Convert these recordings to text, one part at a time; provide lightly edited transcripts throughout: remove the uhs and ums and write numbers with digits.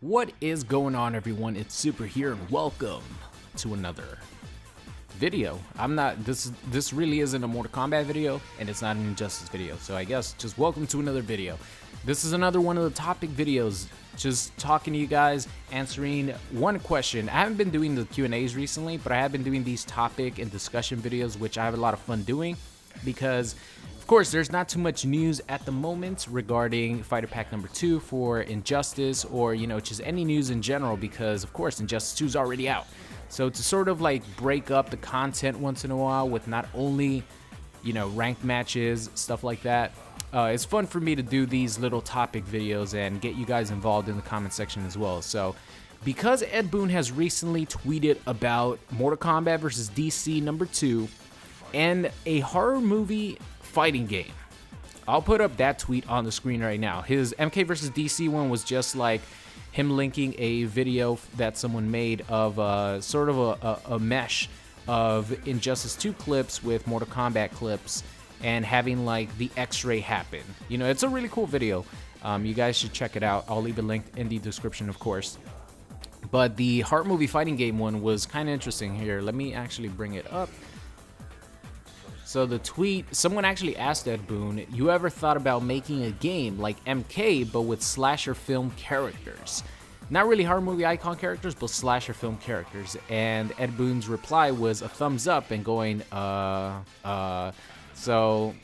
What is going on, everyone? It's Super here, and welcome to another video. This really isn't a Mortal Kombat video, and it's not an Injustice video, so I guess just welcome to another video. This is another one of the topic videos, just talking to you guys, answering one question. I haven't been doing the Q&As recently, but I have been doing these topic and discussion videos, which I have a lot of fun doing, because of course, there's not too much news at the moment regarding Fighter Pack number 2 for Injustice, or, you know, just any news in general, because, of course, Injustice 2 is already out. So to sort of, like, break up the content once in a while with not only, you know, ranked matches, stuff like that, it's fun for me to do these little topic videos and get you guys involved in the comment section as well. So, because Ed Boon has recently tweeted about Mortal Kombat vs. DC number 2 and a horror movie fighting game. I'll put up that tweet on the screen right now. His MK vs. DC one was just like him linking a video that someone made of sort of a mesh of Injustice 2 clips with Mortal Kombat clips and having like the X-ray happen. You know, it's a really cool video. You guys should check it out. I'll leave a link in the description, of course. But the horror movie fighting game one was kind of interesting here. Let me actually bring it up. So the tweet, someone actually asked Ed Boon, you ever thought about making a game like MK but with slasher film characters? Not really horror movie icon characters, but slasher film characters. And Ed Boon's reply was a thumbs up and going, So,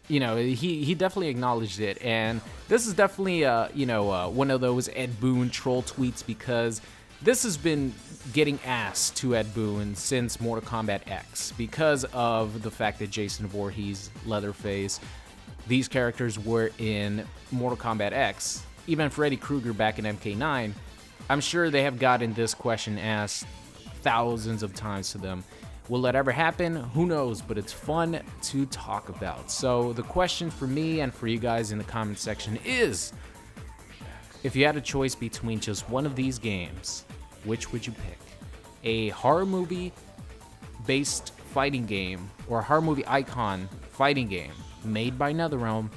you know, he definitely acknowledged it. And this is definitely, one of those Ed Boon troll tweets, because this has been getting asked to Ed Boon since Mortal Kombat X, because of the fact that Jason Voorhees, Leatherface, these characters were in Mortal Kombat X. Even Freddy Krueger back in MK9. I'm sure they have gotten this question asked thousands of times to them. Will that ever happen? Who knows, but it's fun to talk about. So the question for me and for you guys in the comment section is, if you had a choice between just one of these games, which would you pick? A horror movie based fighting game, or a horror movie icon fighting game made by Netherrealm,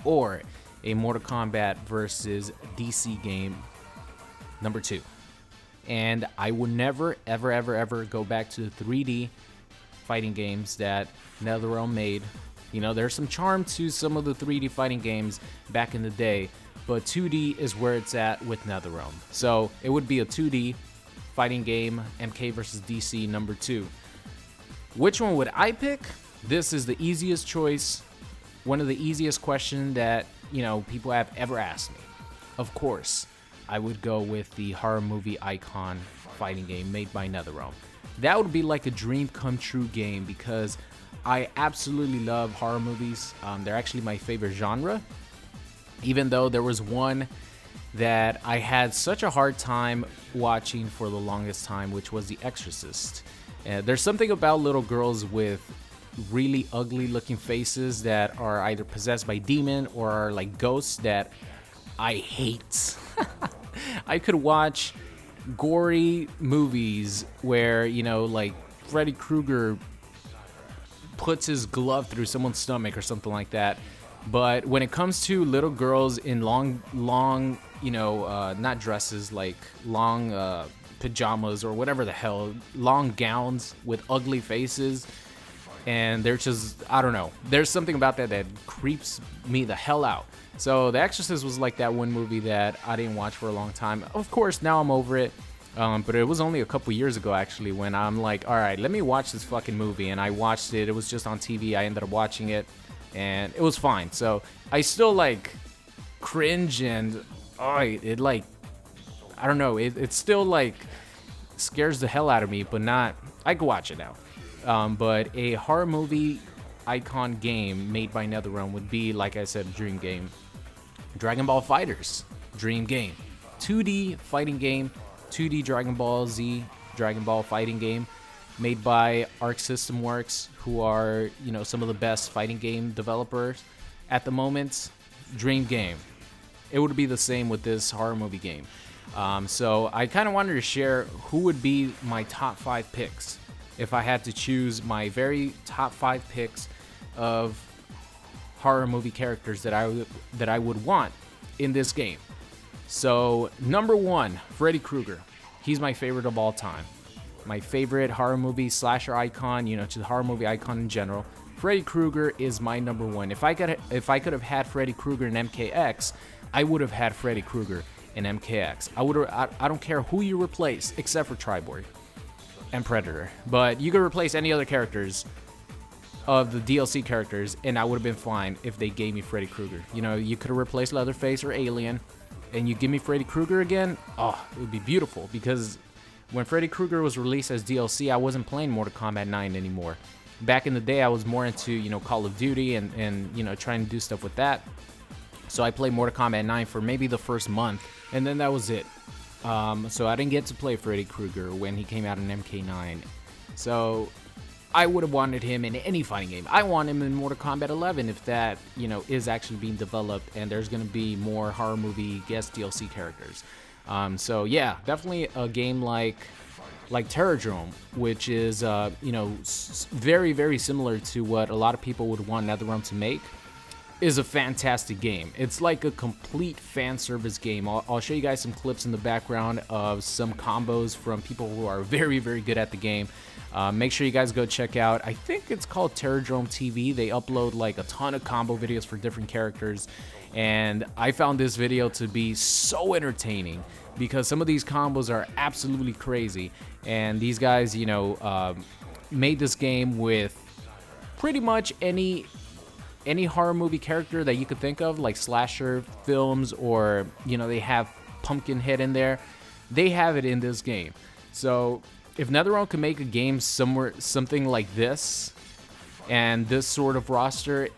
or a Mortal Kombat versus DC game number 2? And I would never, ever go back to the 3D fighting games that Netherrealm made. You know, there's some charm to some of the 3D fighting games back in the day, but 2D is where it's at with Netherrealm. So it would be a 2D fighting game, MK vs. DC number 2. Which one would I pick? This is the easiest choice, one of the easiest questions that, you know, people have ever asked me. Of course, I would go with the horror movie icon fighting game made by Netherrealm. That would be like a dream come true game, because I absolutely love horror movies. They're actually my favorite genre. Even though there was one that I had such a hard time watching for the longest time, which was The Exorcist. There's something about little girls with really ugly looking faces that are either possessed by demon or are like ghosts that I hate. I could watch gory movies where, you know, like Freddy Krueger puts his glove through someone's stomach or something like that. But when it comes to little girls in long, you know, not dresses, like long pajamas or whatever the hell, long gowns with ugly faces, and they're just, I don't know, there's something about that that creeps me the hell out. So The Exorcist was like that one movie that I didn't watch for a long time. Of course, now I'm over it. But it was only a couple years ago, actually, when I'm like, all right, let me watch this fucking movie. And I watched it. It was just on TV. I ended up watching it, and it was fine. So I still like cringe, and it like, I don't know, it still like scares the hell out of me, but not, I could watch it now. But a horror movie icon game made by Netherrealm would be, like I said, a dream game. Dragon Ball FighterZ, dream game. 2D fighting game, 2D Dragon Ball Z, Dragon Ball fighting game, made by Arc System Works, who are, you know, some of the best fighting game developers at the moment. Dream game. It would be the same with this horror movie game. So I kind of wanted to share who would be my top 5 picks if I had to choose my very top 5 picks of horror movie characters that I would want in this game. So number 1, Freddy Krueger. He's my favorite of all time. My favorite horror movie slasher icon, you know, just horror movie icon in general. Freddy Krueger is my number 1. If I could have had Freddy Krueger in MKX, I would have had Freddy Krueger in MKX. I don't care who you replace except for Triborg and Predator, but you could replace any other characters of the DLC characters, and I would have been fine if they gave me Freddy Krueger. You know, you could have replaced Leatherface or Alien, and you give me Freddy Krueger again. Oh, it would be beautiful, because when Freddy Krueger was released as DLC, I wasn't playing Mortal Kombat 9 anymore. Back in the day, I was more into, you know, Call of Duty and you know, trying to do stuff with that. So I played Mortal Kombat 9 for maybe the first month, and then that was it. So I didn't get to play Freddy Krueger when he came out in MK9. So I would have wanted him in any fighting game. I want him in Mortal Kombat 11 if that, you know, is actually being developed and there's going to be more horror movie guest DLC characters. So yeah, definitely a game like Terrordrome, which is, you know, very, very similar to what a lot of people would want Netherrealm to make, is a fantastic game. It's like a complete fan service game. I'll show you guys some clips in the background of some combos from people who are very, very good at the game. Make sure you guys go check out, I think it's called Terrordrome TV. They upload like a ton of combo videos for different characters, and I found this video to be so entertaining because some of these combos are absolutely crazy, and these guys, you know, made this game with pretty much any horror movie character that you could think of, like slasher films, or, you know, they have Pumpkinhead in there. They have it in this game. So if Netherrealm could make a game something like this, and this sort of roster,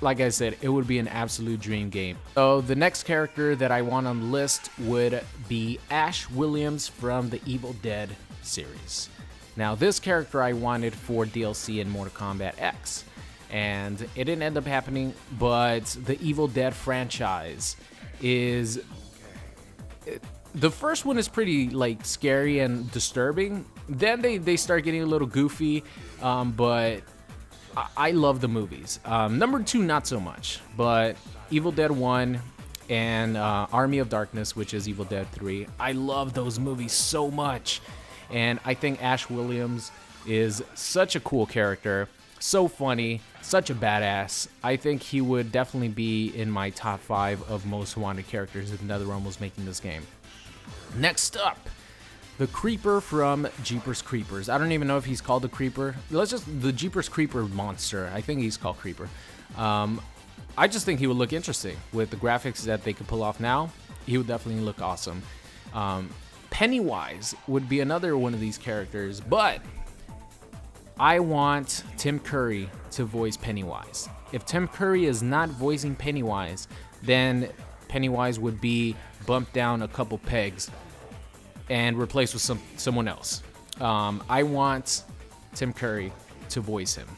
like I said, it would be an absolute dream game. So the next character that I want on the list would be Ash Williams from the Evil Dead series. Now this character I wanted for DLC in Mortal Kombat X, and it didn't end up happening, but the Evil Dead franchise is... The first one is pretty like scary and disturbing. Then they start getting a little goofy, but I love the movies. Number 2, not so much, but Evil Dead 1 and Army of Darkness, which is Evil Dead 3. I love those movies so much, and I think Ash Williams is such a cool character, so funny, such a badass. I think he would definitely be in my top 5 of most wanted characters if Netherrealm was making this game. Next up, the Creeper from Jeepers Creepers. I don't even know if he's called the Creeper. The Jeepers Creeper monster. I think he's called Creeper. I just think he would look interesting with the graphics that they could pull off now. He would definitely look awesome. Pennywise would be another one of these characters, but I want Tim Curry to voice Pennywise. If Tim Curry is not voicing Pennywise, then Pennywise would be bumped down a couple pegs and replaced with someone else. I want Tim Curry to voice him.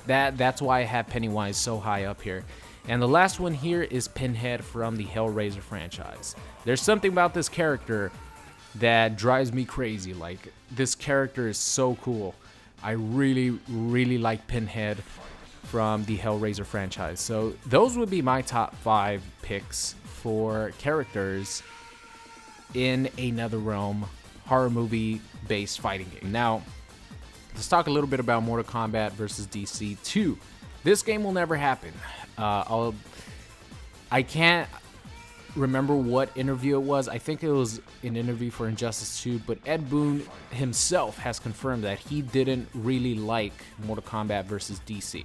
That's why I have Pennywise so high up here. And the last one here is Pinhead from the Hellraiser franchise. There's something about this character that drives me crazy. Like, this character is so cool. I really, really like Pinhead from the Hellraiser franchise. So those would be my top 5 picks for characters in a Netherrealm horror movie based fighting game. Now, let's talk a little bit about Mortal Kombat versus DC 2. This game will never happen. I can't remember what interview it was. I think it was an interview for Injustice 2, but Ed Boon himself has confirmed that he didn't really like Mortal Kombat versus DC.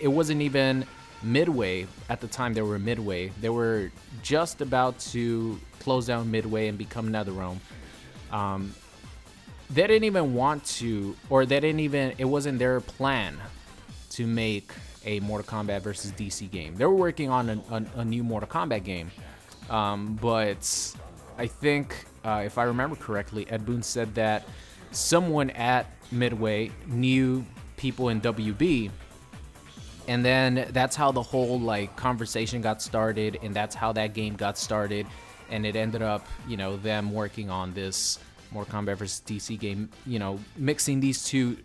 It wasn't even Midway at the time. They were Midway. They were just about to close down Midway and become Netherrealm. They didn't even want to, or it wasn't their plan to make a Mortal Kombat versus DC game. They were working on a new Mortal Kombat game, but I think, if I remember correctly, Ed Boon said that someone at Midway knew people in WB, and then that's how the whole like conversation got started, and that's how that game got started, and it ended up, you know, them working on this Mortal Kombat vs. DC game, you know, mixing these two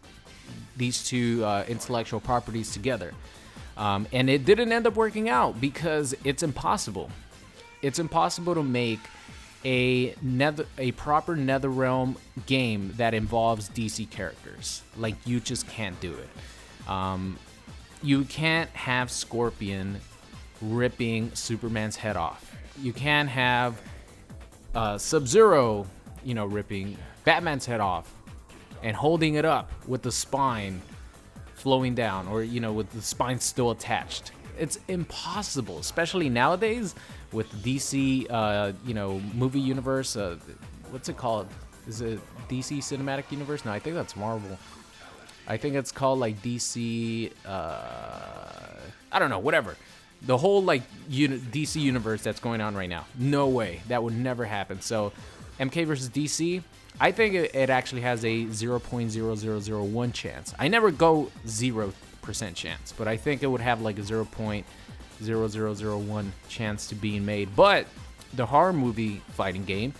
intellectual properties together. And it didn't end up working out because it's impossible. It's impossible to make a proper Netherrealm game that involves DC characters. Like, you just can't do it. You can't have Scorpion ripping Superman's head off. You can't have Sub-Zero, you know, ripping Batman's head off and holding it up with the spine flowing down, or, you know, with the spine still attached. It's impossible, especially nowadays with DC, you know, movie universe. What's it called? Is it DC Cinematic Universe? No, I think that's Marvel. I think it's called like DC. I don't know. Whatever. The whole like DC universe that's going on right now. No way. That would never happen. So, MK versus DC. I think it actually has a 0.0001 chance. I never go 0% chance, but I think it would have like a 0.0001 chance to being made. But the horror movie fighting game,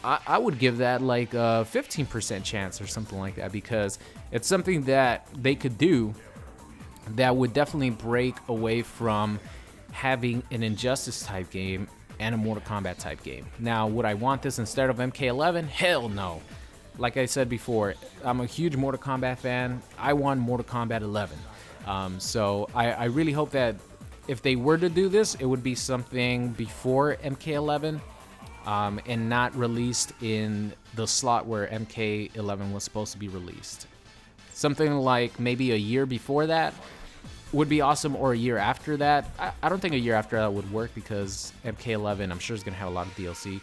I would give that like a 15% chance or something like that, because it's something that they could do that would definitely break away from having an Injustice type game and a Mortal Kombat type game. Now, would I want this instead of MK11? Hell no. Like I said before, I'm a huge Mortal Kombat fan. I want Mortal Kombat 11. So I really hope that if they were to do this, it would be something before MK11 and not released in the slot where MK11 was supposed to be released. Something like maybe a year before that would be awesome, or a year after that. I don't think a year after that would work, because MK11 I'm sure is going to have a lot of DLC.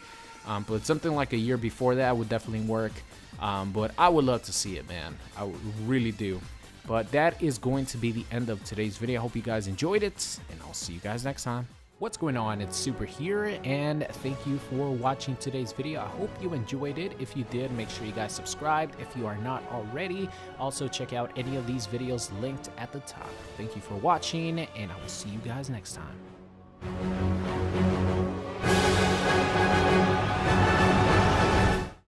But something like a year before that would definitely work. But I would love to see it, man. I would really do. But that is going to be the end of today's video. I hope you guys enjoyed it, and I'll see you guys next time. What's going on? It's Super here, and thank you for watching today's video. I hope you enjoyed it. If you did, make sure you guys subscribed if you are not already. Also, check out any of these videos linked at the top. Thank you for watching, and I will see you guys next time.